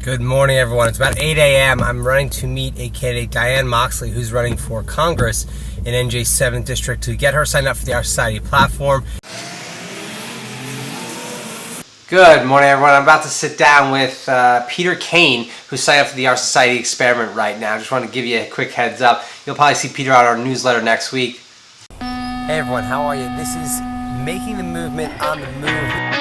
Good morning, everyone. It's about 8 a.m. I'm running to meet a candidate, Diane Moxley, who's running for Congress in NJ's 7th District to get her signed up for the OurSociety platform. Good morning, everyone. I'm about to sit down with Peter Kane, who's signed up for the OurSociety Experiment right now. Just want to give you a quick heads up. You'll probably see Peter on our newsletter next week. Hey, everyone. How are you? This is Making the Movement on the Move.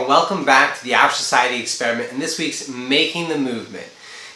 Welcome back to the OurSociety Experiment and this week's Making the Movement.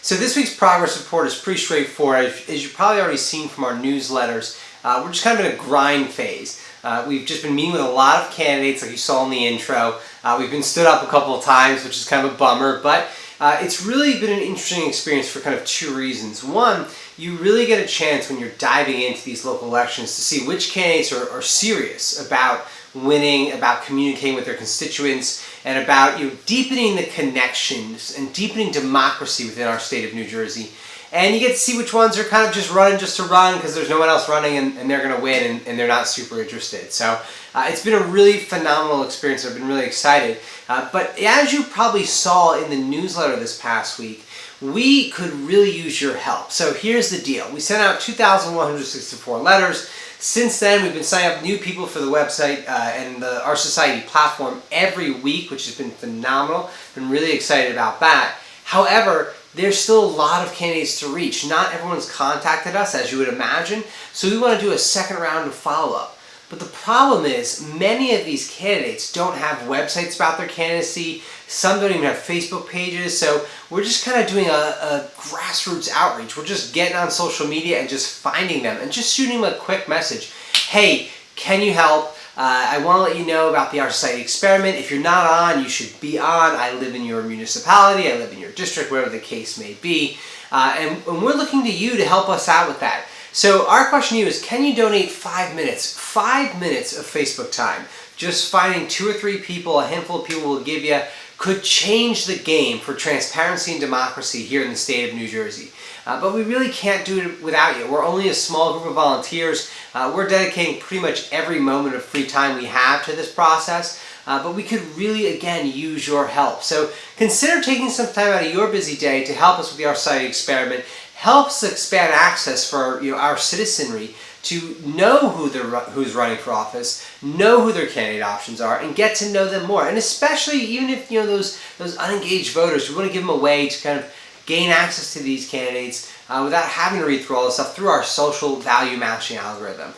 So this week's progress report is pretty straightforward. As you've probably already seen from our newsletters, we're just kind of in a grind phase. We've just been meeting with a lot of candidates like you saw in the intro. We've been stood up a couple of times, which is kind of a bummer, but it's really been an interesting experience for kind of two reasons. One, you really get a chance when you're diving into these local elections to see which candidates are serious about winning, about communicating with their constituents, and about deepening the connections and deepening democracy within our state of New Jersey. And you get to see which ones are kind of just running just to run because there's no one else running and they're going to win and they're not super interested. So it's been a really phenomenal experience. I've been really excited. But as you probably saw in the newsletter this past week, we could really use your help. So here's the deal. We sent out 2,164 letters. Since then, we've been signing up new people for the website and the OurSociety platform every week, which has been phenomenal. Been really excited about that. However, there's still a lot of candidates to reach. Not everyone's contacted us, as you would imagine, so we want to do a second round of follow-up. But the problem is, many of these candidates don't have websites about their candidacy. Some don't even have Facebook pages, so we're just kind of doing a grassroots outreach. We're just getting on social media and just finding them and just shooting them a quick message. Hey, can you help? I want to let you know about the OurSociety Experiment. If you're not on, you should be on. I live in your municipality, I live in your district, whatever the case may be. And we're looking to you to help us out with that. So our question to you is, can you donate 5 minutes? 5 minutes of Facebook time. Just finding 2 or 3 people, a handful of people will give you, could change the game for transparency and democracy here in the state of New Jersey. But we really can't do it without you. We're only a small group of volunteers. We're dedicating pretty much every moment of free time we have to this process. But we could really, again, use your help. So consider taking some time out of your busy day to help us with the OurSociety Experiment. Helps expand access for our citizenry to know who's running for office, know who their candidate options are, and get to know them more. And especially even if those unengaged voters, we want to give them a way to kind of gain access to these candidates without having to read through all this stuff through our social value matching algorithm.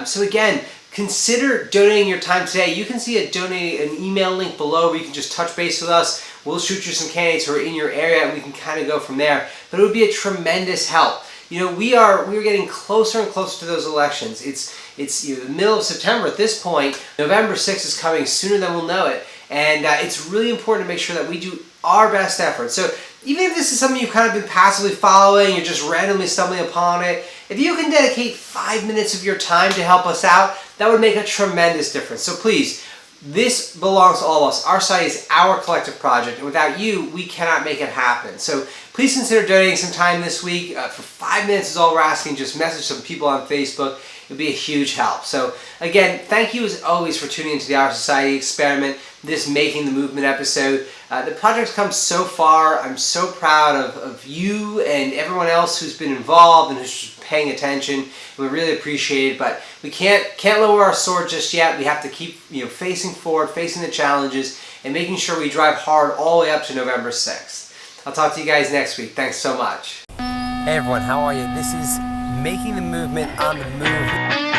So again, consider donating your time today. You can see an email link below where you can just touch base with us. We'll shoot you some candidates who are in your area and we can kind of go from there. But it would be a tremendous help. We're getting closer and closer to those elections. It's the middle of September at this point. November 6th is coming sooner than we'll know it. And it's really important to make sure that we do our best effort. So even if this is something you've kind of been passively following, you're just randomly stumbling upon it, if you can dedicate 5 minutes of your time to help us out, that would make a tremendous difference. So please, this belongs to all of us. OurSociety is our collective project, and without you, we cannot make it happen. So please consider donating some time this week. For 5 minutes is all we're asking. Just message some people on Facebook. It would be a huge help. So again, thank you as always for tuning into the OurSociety Experiment, this Making the Movement episode. The project's come so far. I'm so proud of you and everyone else who's been involved and who's paying attention. We really appreciate it, but we can't lower our sword just yet. We have to keep facing forward, facing the challenges, and making sure we drive hard all the way up to November 6th. I'll talk to you guys next week. Thanks so much. Hey everyone, how are you? This is Making the Movement on the Move.